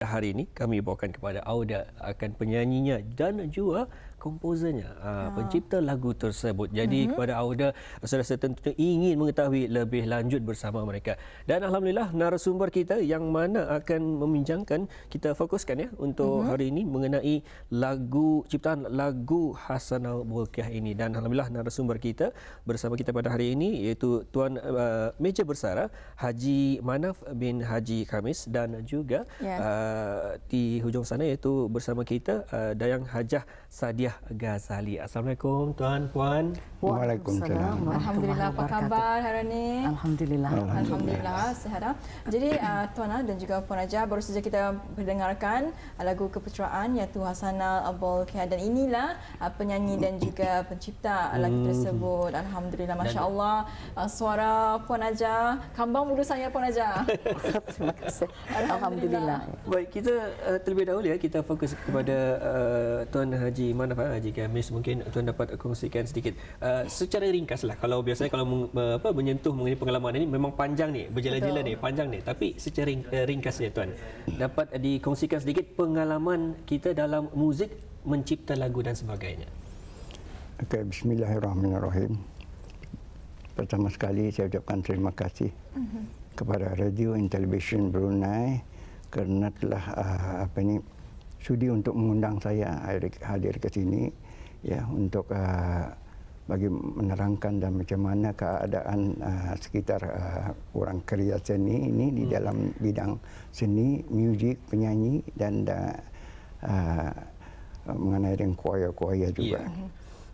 hari ini kami bawakan kepada Auda akan penyanyinya dan juga komposernya, pencipta lagu tersebut. Jadi kepada Auda, saya tentunya ingin mengetahui lebih lanjut bersama mereka. Dan alhamdulillah narasumber kita yang mana akan membincangkan, kita fokuskan ya untuk hari ini mengenai lagu, ciptaan lagu Hasanal Bolkiah ini. Dan alhamdulillah narasumber kita bersama kita pada hari ini iaitu Tuan Meja Bersara Haji Manaf bin Haji Khamis, dan juga di hujung sana iaitu bersama kita Dayang Hajah Sadiah Ghazali. Assalamualaikum tuan puan. Waalaikumsalam. Alhamdulillah, apa khabar hari ini? Alhamdulillah. Alhamdulillah sihat. Jadi tuan dan juga puan Haja, baru saja kita mendengarkan lagu keputeraan iaitu Hasanal Bolkiah, dan inilah penyanyi dan juga pencipta lagu tersebut. Alhamdulillah, masya-Allah, suara puan Haja kambang bulu saya puan Haja. Terima kasih. Alhamdulillah. Baik, kita terlebih dahulu ya kita fokus kepada Tuan Haji Manaf, Haji Khamis. Mungkin tuan dapat kongsikan sedikit secara ringkas lah. Kalau biasanya kalau menyentuh mengenai pengalaman ini memang panjang nih, berjela-jela nih, panjang nih. Tapi secara ringkas ya tuan, dapat dikongsikan sedikit pengalaman kita dalam muzik, mencipta lagu dan sebagainya. Okey, bismillahirrahmanirrahim. Pertama sekali saya ucapkan terima kasih kepada Radio and Television Brunei kerana telah sudi untuk mengundang saya hadir ke sini ya, untuk bagi menerangkan dan macam mana keadaan sekitar orang karya seni ini di dalam bidang seni, muzik, penyanyi dan mengenai dengan choir juga.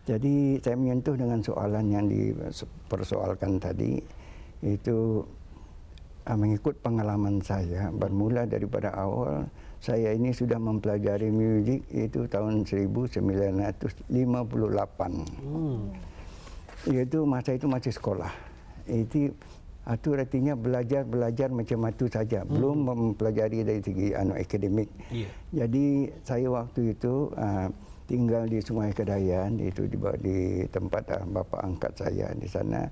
Jadi saya menyentuh dengan soalan yang dipersoalkan tadi, itu mengikut pengalaman saya bermula daripada awal. Saya ini sudah mempelajari muzik itu tahun 1958. Iaitu masa itu masih sekolah. Itu artinya belajar macam itu saja, belum mempelajari dari segi akademik. Jadi saya waktu itu tinggal di Sungai Kedayan, itu di tempat bapa angkat saya di sana.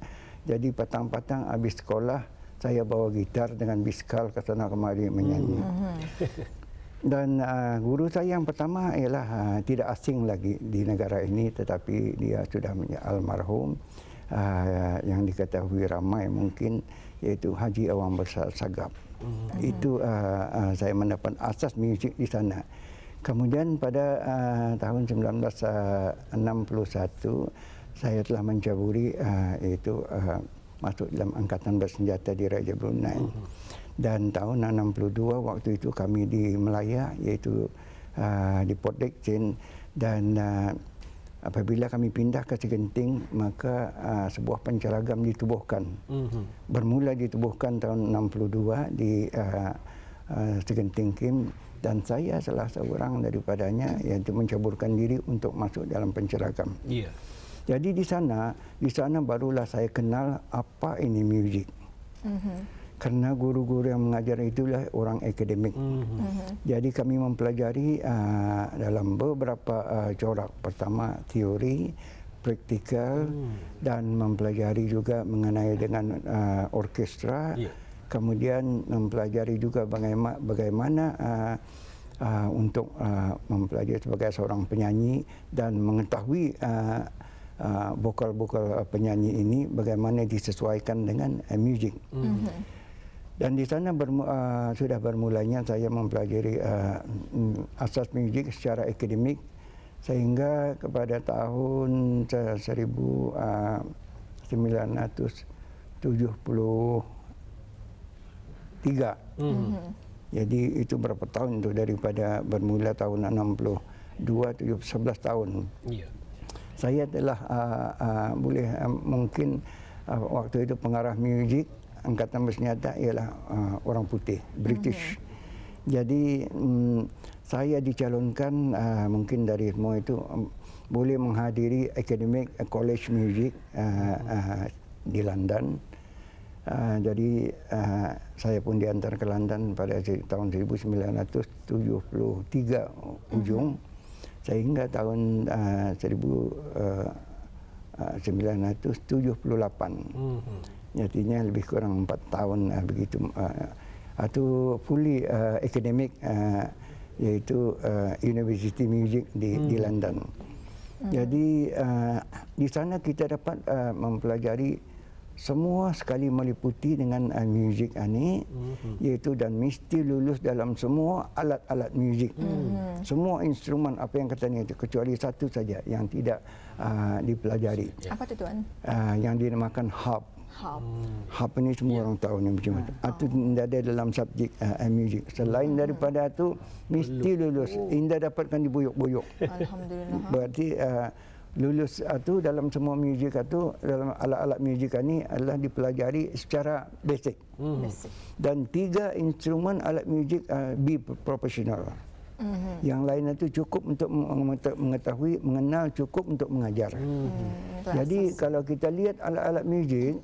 Jadi patang-patang habis sekolah saya bawa gitar dengan biskal ke sana kemari menyanyi. Dan guru saya yang pertama ialah tidak asing lagi di negara ini, tetapi dia sudah almarhum, yang diketahui ramai mungkin, iaitu Haji Awang Besar Sagap. Itu saya mendapat asas muzik di sana. Kemudian pada tahun 1961 saya telah mencaburi itu masuk dalam Angkatan Bersenjata di Raja Brunei. Dan tahun 62 waktu itu kami di Melaya, iaitu di Port Dickson, dan apabila kami pindah ke Segenting, maka sebuah penceragam ditubuhkan. Bermula ditubuhkan tahun 62 di Segenting Kim, dan saya salah seorang daripadanya, iaitu mencaburkan diri untuk masuk dalam penceragam. Jadi di sana barulah saya kenal apa ini muzik. Karena guru-guru yang mengajar itulah orang akademik. Jadi kami mempelajari dalam beberapa corak. Pertama teori, praktikal, dan mempelajari juga mengenai dengan orkestra. Kemudian mempelajari juga bagaimana untuk mempelajari sebagai seorang penyanyi dan mengetahui vokal-vokal penyanyi ini bagaimana disesuaikan dengan muzik. Dan di sana sudah bermulanya saya mempelajari asas muzik secara akademik, sehingga kepada tahun 1973. Jadi itu berapa tahun itu, daripada bermula tahun 62, 11 tahun. Saya telah mungkin waktu itu pengarah muzik Angkatan Bersenjata ialah orang putih, British. Jadi saya dicalonkan mungkin dari semua itu boleh menghadiri Academic College Music di London. Jadi saya pun diantar ke London pada tahun 1973 ujung, sehingga tahun 1978. Artinya lebih kurang 4 tahun begitu. atau fully academic, iaitu University Music di London. Jadi di sana kita dapat mempelajari semua sekali meliputi dengan muzik ini, iaitu dan mesti lulus dalam semua alat-alat muzik, semua instrumen apa yang katanya itu, kecuali satu saja yang tidak dipelajari. Apa itu Tuan? Yang dinamakan harp. Harp ini semua orang tahu ni macam mana. Itu tidak ada dalam subjek muzik. Selain daripada itu mesti lulus. Indah dapatkan dibuyuk-buyuk. Alhamdulillah. Berarti lulus itu dalam semua muzik itu, dalam alat-alat muzik ini adalah dipelajari secara basic. Dan 3 instrumen alat muzik be profesional. Yang lain itu cukup untuk mengetahui, mengenal, cukup untuk mengajar. Jadi kalau kita lihat alat-alat muzik,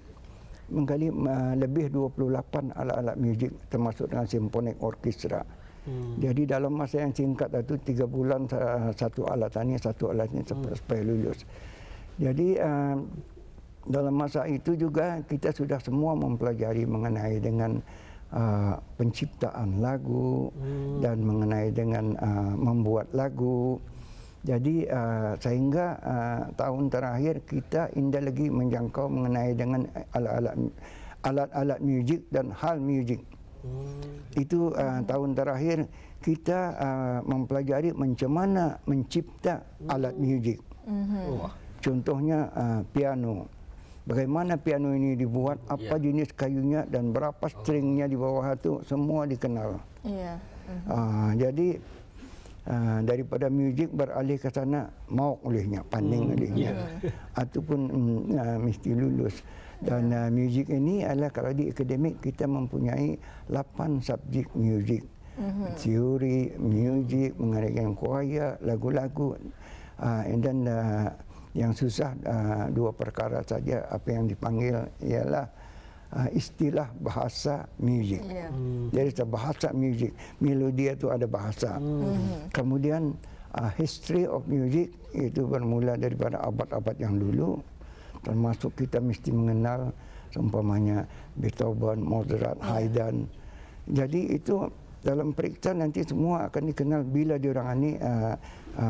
mengkali lebih 28 alat-alat muzik termasuk dengan simfonik orkestra. Jadi dalam masa yang singkat itu 3 bulan satu alat ini supaya lulus. Jadi dalam masa itu juga kita sudah semua mempelajari mengenai dengan penciptaan lagu dan mengenai dengan membuat lagu. Jadi sehingga tahun terakhir kita indah lagi menjangkau mengenai dengan alat-alat muzik dan hal muzik. Itu tahun terakhir kita mempelajari macam mana mencipta alat muzik. Contohnya piano. Bagaimana piano ini dibuat, apa jenis kayunya dan berapa stringnya di bawah itu semua dikenal. Jadi daripada muzik beralih ke sana mau olehnya, panding olehnya, ataupun mesti lulus. Dan muzik ini adalah kalau di akademik kita mempunyai 8 subjek muzik, teori muzik, mengenai choir, lagu-lagu, dan yang susah 2 perkara saja apa yang dipanggil ialah istilah bahasa muzik. Jadi bahasa muzik, melodi itu ada bahasa. Kemudian history of music itu bermula daripada abad-abad yang dulu, termasuk kita mesti mengenal seumpamanya Beethoven, Mozart, Haydn. Jadi itu dalam periksa nanti semua akan dikenal bila diorang ini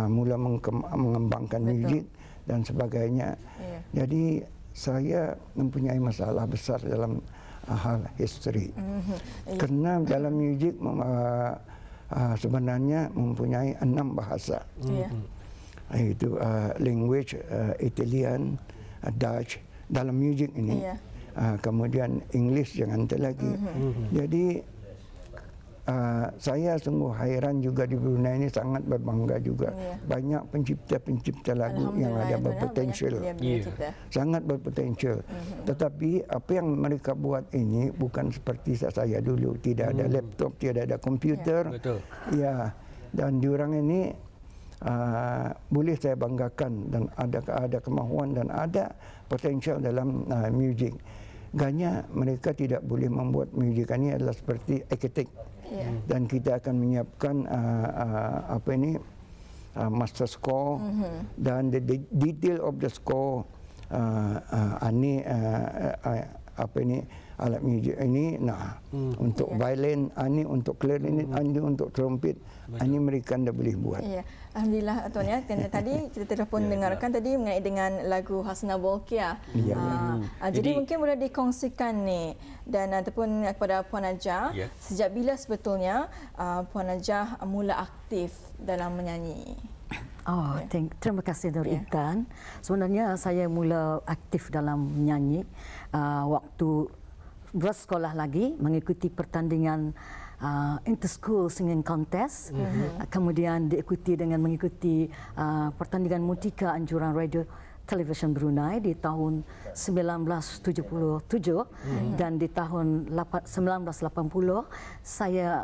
mula mengembangkan muzik dan sebagainya. Jadi saya mempunyai masalah besar dalam hal history. Kerana dalam muzik sebenarnya mempunyai 6 bahasa. Itu language Italian, Dutch dalam muzik ini. Kemudian English jangan terlagi. Jadi saya sungguh hairan juga di Brunei ini, sangat berbangga juga. Banyak pencipta-pencipta lagu yang ada berpotensial. Sangat berpotensial. Tetapi apa yang mereka buat ini bukan seperti saya dulu. Tidak ada laptop, tidak ada komputer. Ya, dan diorang ini boleh saya banggakan dan ada kemahuan dan ada potensial dalam muzik. Ganya mereka tidak boleh membuat muzik ini adalah seperti arkitek. Dan kita akan menyiapkan master score dan the detail of the score alat muzik ini untuk violin, ini untuk clarinet, ini untuk trompet, ini mereka tidak boleh buat. Alhamdulillah Tuan ya. Tadi kita telah dengarkan tadi mengenai dengan lagu Hasnah Bolkiah. Jadi mungkin boleh dikongsikan ni dan ataupun kepada Puan Najah, sejak bila sebetulnya Puan Najah mula aktif dalam menyanyi? Terima kasih Nur Intan. Sebenarnya saya mula aktif dalam menyanyi waktu bersekolah lagi, mengikuti pertandingan inter-school singing contest. Kemudian diikuti dengan mengikuti pertandingan Mutika Anjuran Radio Television Brunei di tahun 1977 dan di tahun 1980 saya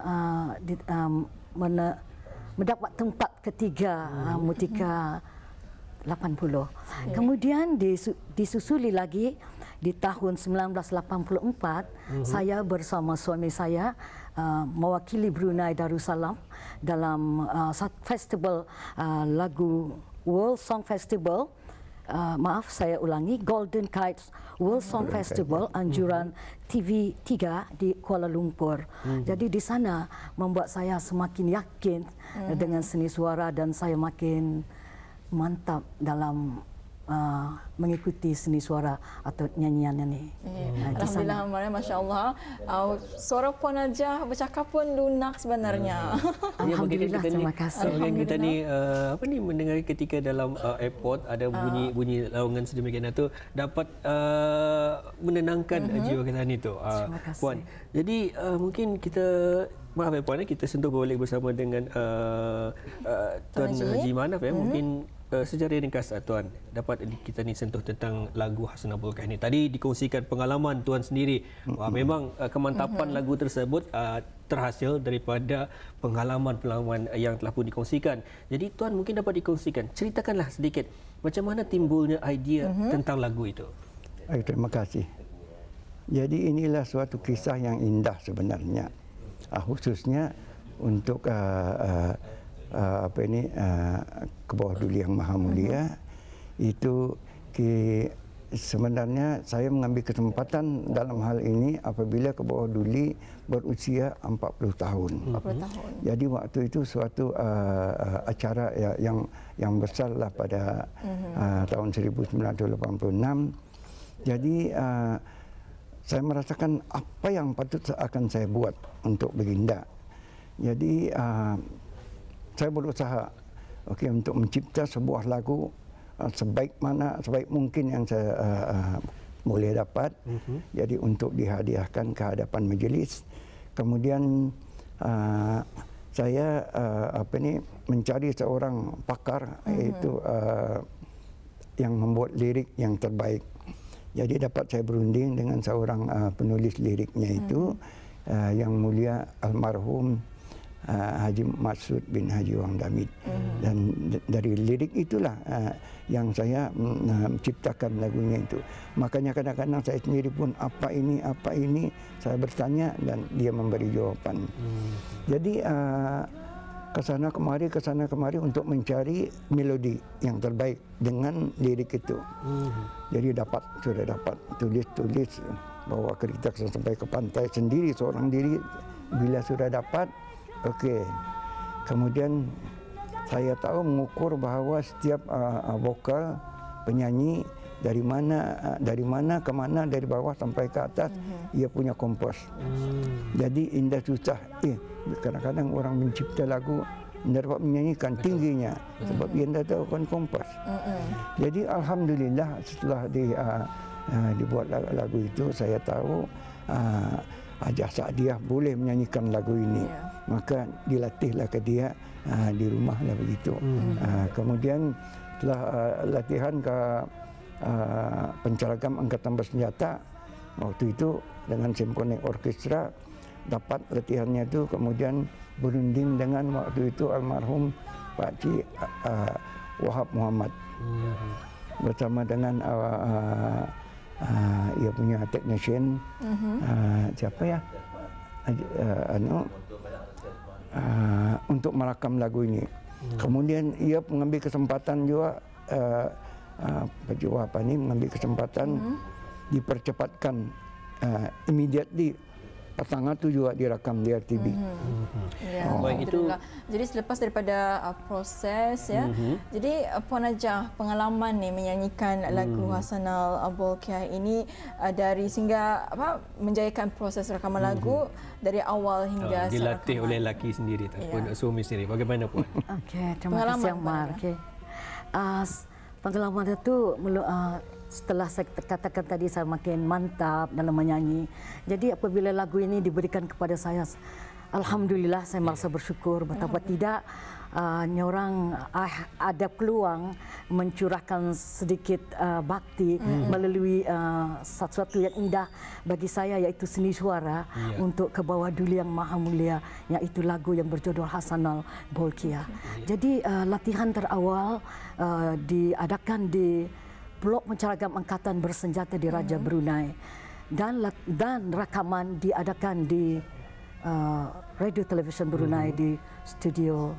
mendapat tempat ketiga Mutika 80. Kemudian disusuli lagi di tahun 1984 saya bersama suami saya mewakili Brunei Darussalam dalam festival lagu World Song Festival maaf saya ulangi, Golden Kites World Song Festival anjuran TV3 di Kuala Lumpur. Jadi di sana membuat saya semakin yakin dengan seni suara dan saya makin mantap dalam mengikuti seni suara atau nyanyian ini. Alhamdulillah, Masya Allah. Suara Puan Najah bercakap pun lunak sebenarnya. Alhamdulillah, terima kasih. Kita ni mendengar ketika dalam airport ada bunyi laungan sedemikian itu dapat menenangkan jiwa kita ni tu. Terima kasih. Puan. Jadi mungkin kita maaf ya Puan, kita sentuh balik bersama dengan Tuan Haji Manaf ya. Mungkin secara ringkas Tuan, dapat kita ni sentuh tentang lagu Hasanah Bolkiah ini. Tadi dikongsikan pengalaman Tuan sendiri. Wah, memang kemantapan lagu tersebut terhasil daripada pengalaman-pengalaman yang telah pun dikongsikan. Jadi Tuan mungkin dapat dikongsikan, ceritakanlah sedikit macam mana timbulnya idea tentang lagu itu. Terima kasih. Jadi inilah suatu kisah yang indah sebenarnya, khususnya untuk ke bawah Duli Yang Maha Mulia. Itu sebenarnya saya mengambil kesempatan dalam hal ini apabila ke bawah Duli berusia 40 tahun. 40 tahun. Jadi waktu itu suatu acara yang besarlah pada tahun 1986. Jadi saya merasakan apa yang patut akan saya buat untuk Baginda. Jadi saya berusaha untuk mencipta sebuah lagu sebaik mungkin yang saya boleh dapat. Jadi untuk dihadiahkan ke hadapan majlis. Kemudian saya mencari seorang pakar, yaitu yang membuat lirik yang terbaik. Jadi dapat saya berunding dengan seorang penulis liriknya itu, yang mulia almarhum Haji Maksud bin Haji Wang Damit. Dan dari lirik itulah yang saya menciptakan lagunya itu. Makanya kadang-kadang saya sendiri pun apa ini saya bertanya dan dia memberi jawaban. Jadi kesana kemari untuk mencari melodi yang terbaik dengan lirik itu. Jadi sudah dapat tulis bawa kereta sampai ke pantai sendiri seorang diri. Bila sudah dapat, kemudian saya tahu mengukur bahawa setiap vokal penyanyi dari mana ke mana, dari bawah sampai ke atas, ia punya kompos. Jadi indah susah. Kadang-kadang orang mencipta lagu tidak dapat menyanyikan tingginya sebab ia tidak tahu kan kompos. Jadi alhamdulillah setelah dibuat lagu itu, saya tahu Hajah Saadiah boleh menyanyikan lagu ini. Maka dilatihlah ke dia di rumahlah begitu. Kemudian setelah latihan ke penceragam Angkatan Bersenjata, waktu itu dengan Simfonik Orkestra, dapat latihannya itu. Kemudian berunding dengan waktu itu almarhum Pak Cik Wahab Muhammad bersama dengan ia punya technician, siapa ya, untuk merakam lagu ini. Kemudian ia mengambil kesempatan juga, mengambil kesempatan dipercepatkan immediately. Petang itu juga direkam di RTB. Baik itu. Jadi selepas daripada proses ya. Jadi Puan Najah, pengalaman ni menyanyikan lagu Hasanah Bolkiah ini dari sehingga menjayakan proses rakaman lagu dari awal hingga dilatih oleh lelaki sendiri ataupun suami sendiri. Bagaimana Puan? Terima kasih Ammar. Pengalaman itu setelah saya katakan tadi, saya makin mantap dalam menyanyi. Jadi apabila lagu ini diberikan kepada saya, alhamdulillah saya merasa bersyukur. Betapa tidak nyorang ada peluang mencurahkan sedikit bakti melalui sesuatu yang indah bagi saya, iaitu seni suara untuk ke bawah Duli Yang Maha Mulia, iaitu lagu yang berjudul Hasanah Bolkiah. Jadi latihan terawal diadakan di Blok Penceragam Angkatan Bersenjata di Raja Brunei, dan rakaman diadakan di Radio Television Brunei di Studio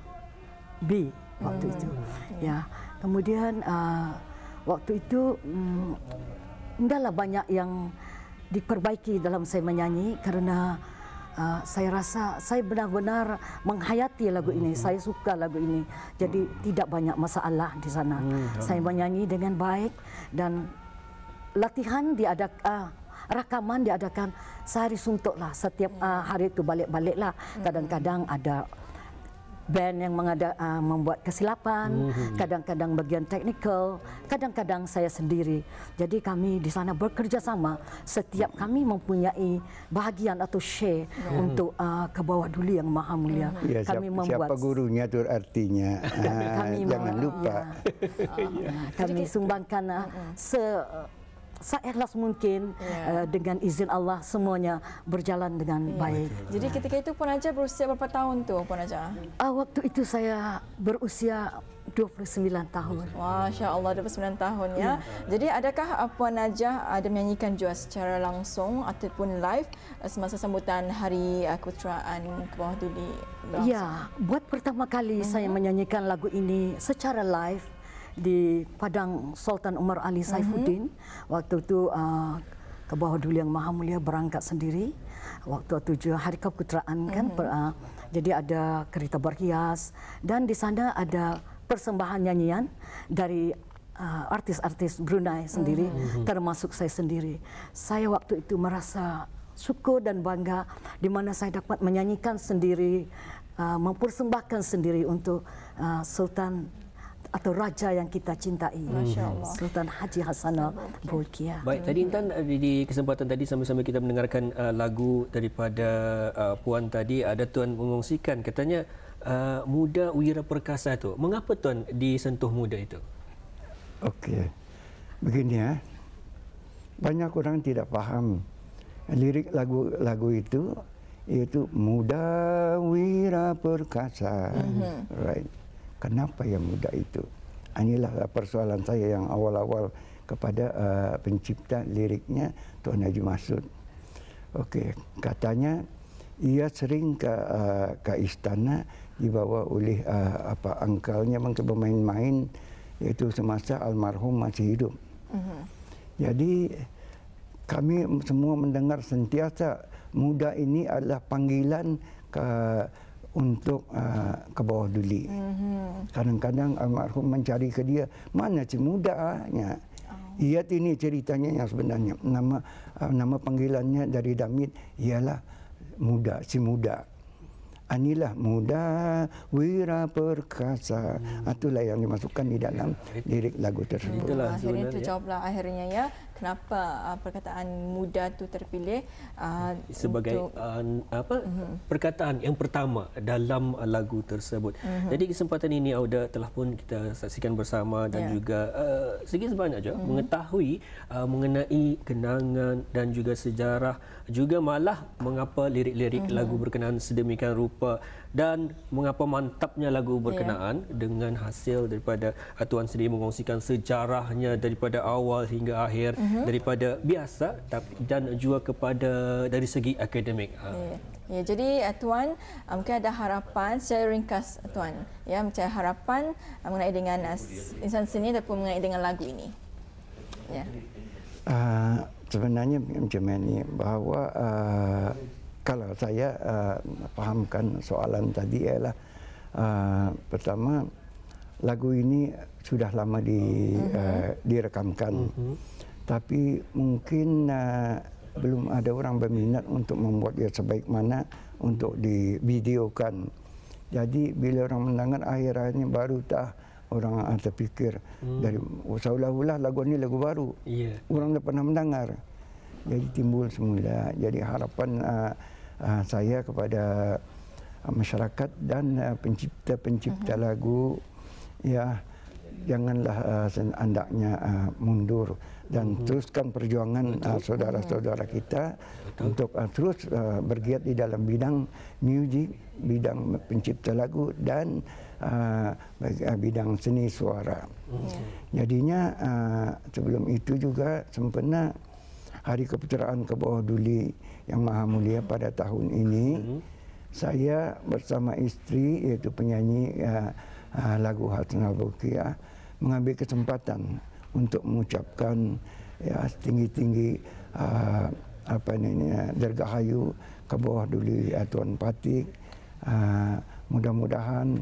B waktu itu. Ya, kemudian waktu itu tidaklah banyak yang diperbaiki dalam saya menyanyi karena saya rasa saya benar-benar menghayati lagu ini. Saya suka lagu ini. Jadi tidak banyak masalah di sana. Saya menyanyi dengan baik dan latihan diadakan, rakaman diadakan sehari suntuklah. Setiap hari itu balik-baliklah. Kadang-kadang ada band yang membuat kesilapan, kadang-kadang bagian teknikal, kadang-kadang saya sendiri. Jadi kami di sana bekerja sama. Setiap kami mempunyai bahagian atau share untuk ke bawah dulu yang Maha Mulia. Ya, kami membuat siapa gurunya itu artinya. Jangan lupa. Kami sumbangkan seikhlas mungkin dengan izin Allah semuanya berjalan dengan baik. Jadi ketika itu Puan Ajah berusia berapa tahun tu Puan Ajah? Waktu itu saya berusia 29 tahun. Masya Allah, 29 tahun ya. Jadi adakah Puan Ajah ada menyanyikan juga secara langsung ataupun live semasa sambutan Hari Keputeraan ke Bawah Duli? Ya, buat pertama kali saya menyanyikan lagu ini secara live di Padang Sultan Umar Ali Saifuddin. Waktu itu ke Bawah Duli yang Maha Mulia berangkat sendiri. Waktu 7 Hari Keputeraan kan. Jadi ada kereta berhias dan di sana ada persembahan nyanyian dari artis-artis Brunei sendiri, termasuk saya sendiri. Saya waktu itu merasa syukur dan bangga di mana saya dapat menyanyikan sendiri, mempersembahkan sendiri untuk Sultan atau raja yang kita cintai, Sultan Haji Hassanal Bolkiah. Baik, tadi Intan di kesempatan tadi sama-sama kita mendengarkan lagu daripada Puan tadi, ada Tuan mengongsikan katanya muda wira perkasa tu. Mengapa Tuan disentuh muda itu? Okey. Begini ya. Banyak orang tidak faham lirik lagu itu, iaitu muda wira perkasa. Right. Kenapa yang muda itu? Inilah persoalan saya yang awal-awal kepada pencipta liriknya, Tuan Haji Masud. Okey, katanya ia sering ke istana dibawa oleh angkalnya bermain-main, iaitu semasa almarhum masih hidup. Jadi kami semua mendengar sentiasa muda ini adalah panggilan untuk ke Bawah Duli. Kadang-kadang almarhum mencari ke dia, mana si mudanya? Ia ini ceritanya yang sebenarnya. Nama panggilannya dari Damit ialah muda, si muda. Inilah muda wira perkasa. Itulah yang dimasukkan di dalam lirik lagu tersebut. Akhirnya terjawablah akhirnya ya. Kenapa perkataan muda itu terpilih sebagai perkataan yang pertama dalam lagu tersebut. Jadi kesempatan ini Auda telah pun kita saksikan bersama dan juga sedikit sebanyak juga mengetahui mengenai kenangan dan juga sejarah, juga malah mengapa lirik-lirik lagu berkenaan sedemikian rupa dan mengapa mantapnya lagu berkenaan dengan hasil daripada Tuan sendiri mengongsikan sejarahnya daripada awal hingga akhir, daripada biasa dan juga kepada dari segi akademik. Ya, jadi Tuan mungkin ada harapan secara ringkas Tuan, ya, macam harapan mengenai dengan insan seni ataupun mengenai dengan lagu ini. Ya. Sebenarnya macam ini bahawa kalau saya fahamkan soalan tadi ialah pertama, lagu ini sudah lama direkamkan, tapi mungkin belum ada orang berminat untuk membuat dia sebaik mana untuk divideokan. Jadi bila orang mendengar akhir-akhirnya baru orang terfikir dari seolah-olah lagu ini lagu baru. Orang dah pernah mendengar. Jadi timbul semula. Jadi harapan saya kepada masyarakat dan pencipta-pencipta lagu, ya, janganlah hendaknya mundur dan teruskan perjuangan saudara-saudara kita untuk terus bergiat di dalam bidang muzik, bidang pencipta lagu dan bidang seni suara. Jadinya sebelum itu juga sempena Hari Keputeraan ke Bawah Duli yang Maha Mulia pada tahun ini, saya bersama istri, iaitu penyanyi lagu Hassanal Bolkiah, mengambil kesempatan untuk mengucapkan ya setinggi-tinggi dirgahayu ke bawah duli Tuan Patik. Mudah-mudahan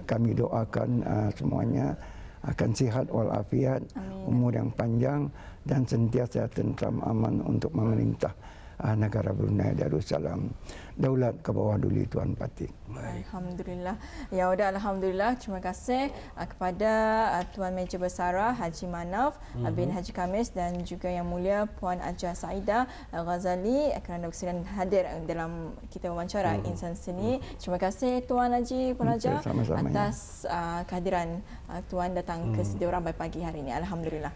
kami doakan semuanya akan sihat walafiat, umur yang panjang dan sentiasa tentram aman untuk memerintah negara Brunei Darussalam. Daulat ke bawah duli Tuan Patik. Alhamdulillah. Ya udah, alhamdulillah. Terima kasih kepada Tuan Meja Bersara Haji Manaf bin Haji Kamis dan juga Yang Mulia Puan Ajah Saida Ghazali kerana bersedia hadir dalam kita wawancara Insan Seni. Terima kasih Tuan Haji, Puan Ajah atas kehadiran Tuan datang ke studio Ramai pagi hari ini. Alhamdulillah.